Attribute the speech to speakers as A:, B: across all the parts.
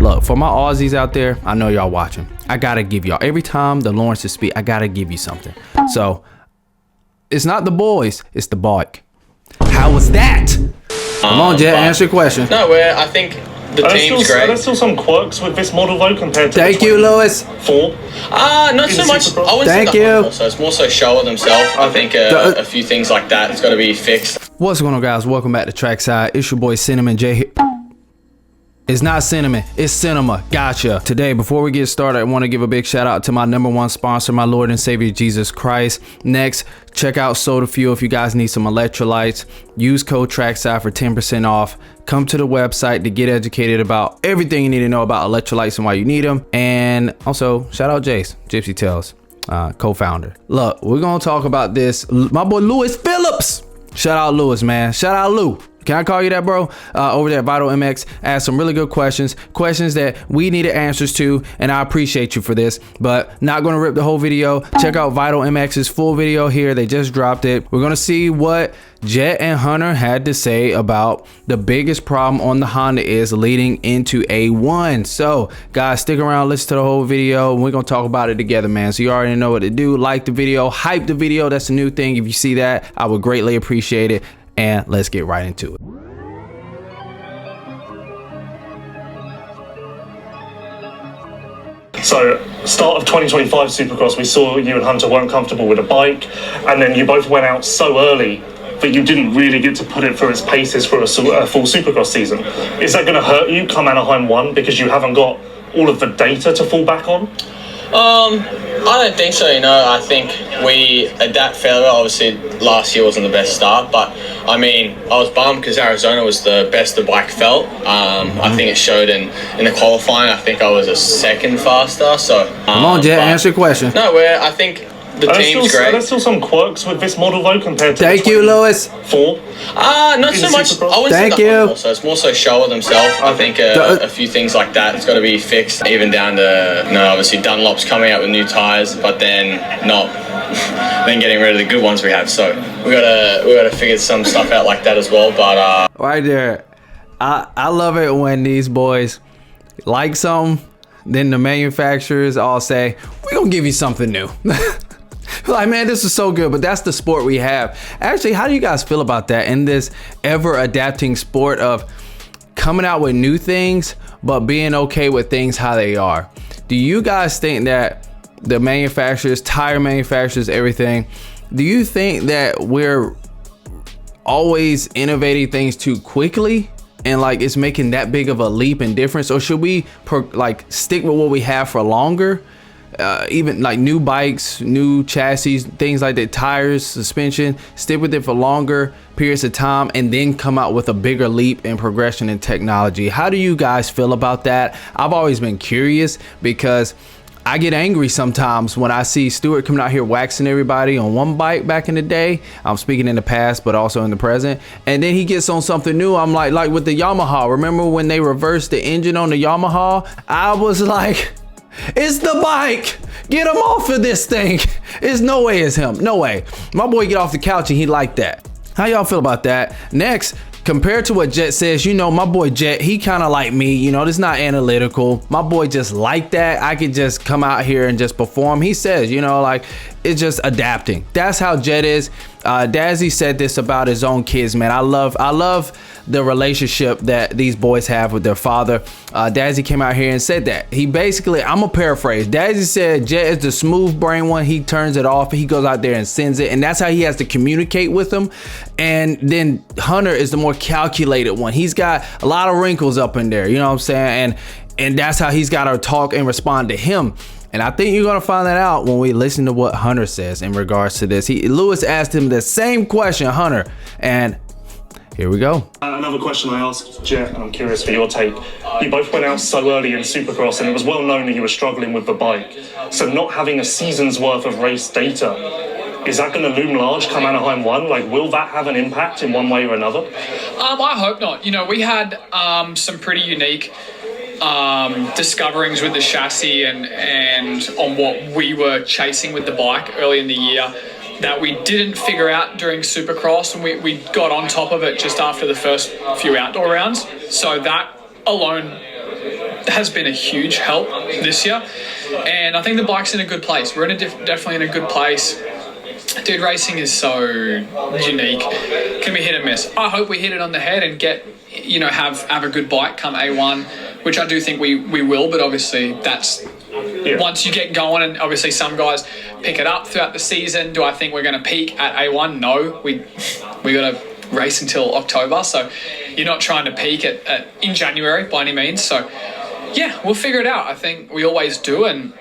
A: Look, for my Aussies out there, I know y'all watching. I gotta give y'all, every time the Lawrences speak, I gotta give you something. So, it's not the boys, it's the bike. How was that? Come on, Jett, answer your question.
B: No, I think the team's great.
C: There's still some quirks with this model though compared to
A: Thank you, Lewis.
C: 4.
B: Not so much. I wouldn't
A: Thank
B: say
A: you.
B: Honda, so it's more so Showa themselves. I think a few things like that has got to be fixed.
A: What's going on, guys? Welcome back to Trackside. It's your boy Cinnamon J here. It's not cinnamon, it's cinema. Gotcha. Today, before we get started, I want to give a big shout out to my #1 sponsor, my Lord and Savior Jesus Christ. Next, check out Soda Fuel if you guys need some electrolytes. Use code Trackside for 10% off. Come to the website to get educated about everything you need to know about electrolytes and why you need them. And also, shout out Jace, Gypsy Tales, co-founder. Look, we're gonna talk about this. My boy Lewis Phillips. Shout out Lewis, man. Shout out Lou. Can I call you that, bro? Over there at Vital MX, asked some really good questions that we needed answers to, and I appreciate you for this, but not gonna rip the whole video. Check out Vital MX's full video here. They just dropped it. We're gonna see what Jett and Hunter had to say about the biggest problem on the Honda is leading into A1. So guys, stick around, listen to the whole video, and we're gonna talk about it together, man. So you already know what to do. Like the video, hype the video. That's a new thing. If you see that, I would greatly appreciate it. And let's get right into it.
C: So, start of 2025 Supercross, we saw you and Hunter weren't comfortable with a bike, and then you both went out so early that you didn't really get to put it through its paces for a full Supercross season. Is that going to hurt you come Anaheim 1 because you haven't got all of the data to fall back on?
B: I don't think so, I think we adapt fairly well. Obviously, last year wasn't the best start, but I mean, I was bummed because Arizona was the best the bike felt. I think it showed in the qualifying. I think I was a second faster, so...
A: Come on, Jett, answer your question.
B: No, I think the team's great.
C: There's still some quirks with this model though compared to
A: Thank you, Lewis.
C: 4.
B: Not so much. I wouldn't
A: Thank
B: say
A: you.
B: Honda, so it's more so Showa themselves. I think a few things like that has got to be fixed, even down to obviously Dunlop's coming out with new tires, but then then getting rid of the good ones we have. So we gotta figure some stuff out like that as well. But
A: right there, I love it when these boys like something, then the manufacturers all say, "We're gonna give you something new." Like, man, this is so good, but that's the sport we have. Actually, how do you guys feel about that in this ever adapting sport of coming out with new things, but being okay with things how they are? Do you guys think that the manufacturers, tire manufacturers, everything, do you think that we're always innovating things too quickly and like it's making that big of a leap in difference? Or should we like stick with what we have for longer? Even like new bikes, new chassis, things like that, tires, suspension, stick with it for longer periods of time and then come out with a bigger leap in progression in technology. How do you guys feel about that? I've always been curious because I get angry sometimes when I see Stewart coming out here waxing everybody on one bike back in the day. I'm speaking in the past, but also in the present. And then he gets on something new. I'm like with the Yamaha. Remember when they reversed the engine on the Yamaha? I was like, it's the bike. Get him off of this thing. There's no way it's him. No way. My boy get off the couch and he liked that. How y'all feel about that? Next, compared to what Jett says, my boy Jett, he kind of like me, this is not analytical. My boy just like that. I could just come out here and just perform. He says, like it's just adapting. That's how Jett is. Dazzy said this about his own kids, man. I love the relationship that these boys have with their father. Dazzy came out here and said that. He basically, I'm gonna paraphrase. Dazzy said Jett is the smooth brain one. He turns it off. He goes out there and sends it. And that's how he has to communicate with them. And then Hunter is the more calculated one. He's got a lot of wrinkles up in there. You know what I'm saying? And that's how he's got to talk and respond to him. And I think you're gonna find that out when we listen to what Hunter says in regards to this. Lewis asked him the same question, Hunter, and here we go.
C: Another question I asked Jett, and I'm curious for your take. You both went out so early in Supercross, and it was well known that you were struggling with the bike. So not having a season's worth of race data, is that going to loom large come Anaheim 1? Like, will that have an impact in one way or another?
D: I hope not. We had some pretty unique discoverings with the chassis and on what we were chasing with the bike early in the year that we didn't figure out during Supercross, and we got on top of it just after the first few outdoor rounds. So that alone has been a huge help this year. And I think the bike's in a good place. We're definitely in a good place. Dude, racing is so unique. Can be hit and miss. I hope we hit it on the head and get, have a good bike come A1, which I do think we will, but obviously that's once you get going, and obviously some guys pick it up throughout the season. Do I think we're going to peak at A1? No, we got to race until October, so you're not trying to peak in January by any means. So yeah, we'll figure it out. I think we always do, and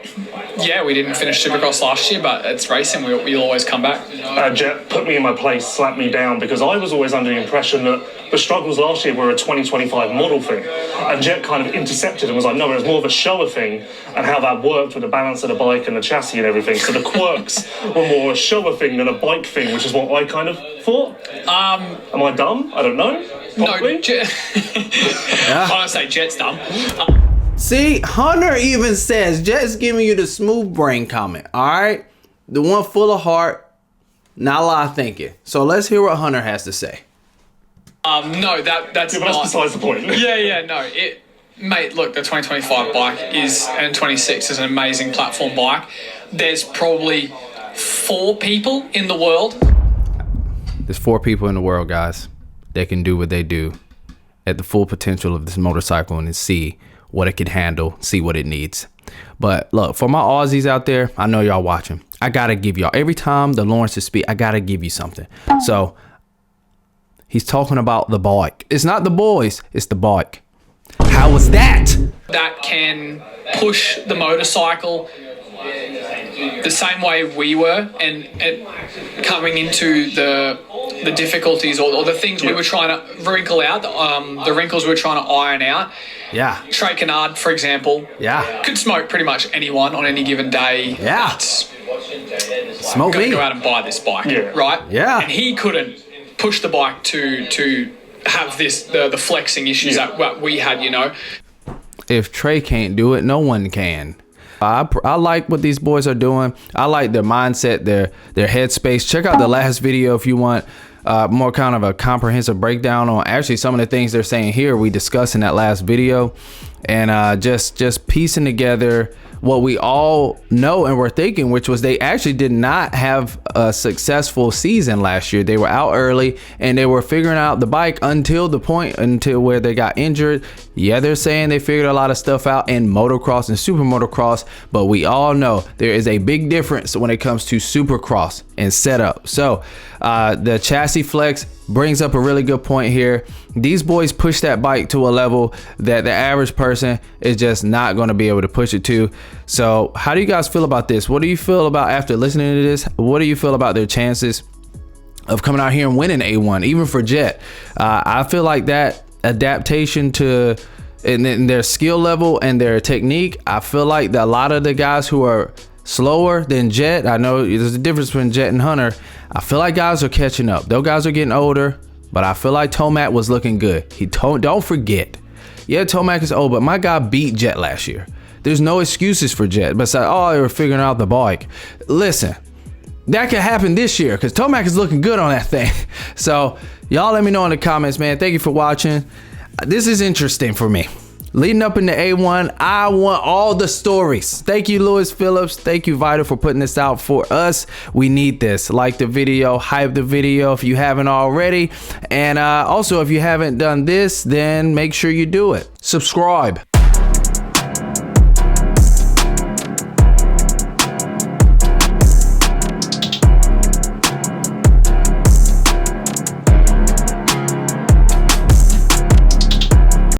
D: yeah, we didn't finish Supercross last year, but it's racing. We'll always come back.
C: Jett put me in my place, slapped me down, because I was always under the impression that the struggles last year were a 2025 model thing. And Jett kind of intercepted and was like, no, it was more of a Showa thing, and how that worked with the balance of the bike and the chassis and everything. So the quirks were more a Showa thing than a bike thing, which is what I kind of thought. Am I dumb? I don't know. Probably.
D: No, I want to say Jett's dumb.
A: See, Hunter even says, Jett's giving you the smooth brain comment, all right? The one full of heart, not a lot of thinking. So let's hear what Hunter has to say.
D: No, that's not.
C: That's besides the point.
D: No. Mate, look, the 2025 bike and 26 is an amazing platform bike. There's probably 4 people in the world.
A: There's 4 people in the world, guys, that can do what they do at the full potential of this motorcycle and see what it can handle, see what it needs. But look, for my Aussies out there, I know y'all watching. I gotta give y'all, every time the Lawrences speak, I gotta give you something. So he's talking about the bike. It's not the boys, it's the bike. How was that?
D: That can push the motorcycle the same way we were, and coming into the difficulties or the things we were trying to wrinkle out, the wrinkles we were trying to iron out.
A: Yeah.
D: Trey Kennard, for example, could smoke pretty much anyone on any given day.
A: Yeah. Smoke me.
D: Go out and buy this bike, right?
A: Yeah.
D: And he couldn't push the bike to have the flexing issues that we had,
A: If Trey can't do it, no one can. I like what these boys are doing. I like their mindset, their headspace. Check out the last video if you want more kind of a comprehensive breakdown on actually some of the things they're saying here we discussed in that last video, and just piecing together what we all know and were thinking, which was they actually did not have a successful season last year. They were out early and they were figuring out the bike until where they got injured. Yeah, they're saying they figured a lot of stuff out in motocross and super motocross, but we all know there is a big difference when it comes to supercross and setup. So the chassis flex brings up a really good point here. These boys push that bike to a level that the average person is just not going to be able to push it to. So how do you guys feel about this? What do you feel about after listening to this? What do you feel about their chances of coming out here and winning A1, even for Jett? I feel like that adaptation to in their skill level and their technique, I feel like that a lot of the guys who are slower than Jett, I know there's a difference between Jett and Hunter, I feel like guys are catching up. Those guys are getting older, but I feel like Tomac was looking good. Don't forget, yeah, Tomac is old, but my guy beat Jett last year. There's no excuses for Jett besides, they were figuring out the bike. Listen, that could happen this year because Tomac is looking good on that thing. So y'all let me know in the comments, man. Thank you for watching. This is interesting for me. Leading up into A1, I want all the stories. Thank you, Lewis Phillips. Thank you, Vital, for putting this out for us. We need this. Like the video, hype the video if you haven't already. And also, if you haven't done this, then make sure you do it. Subscribe.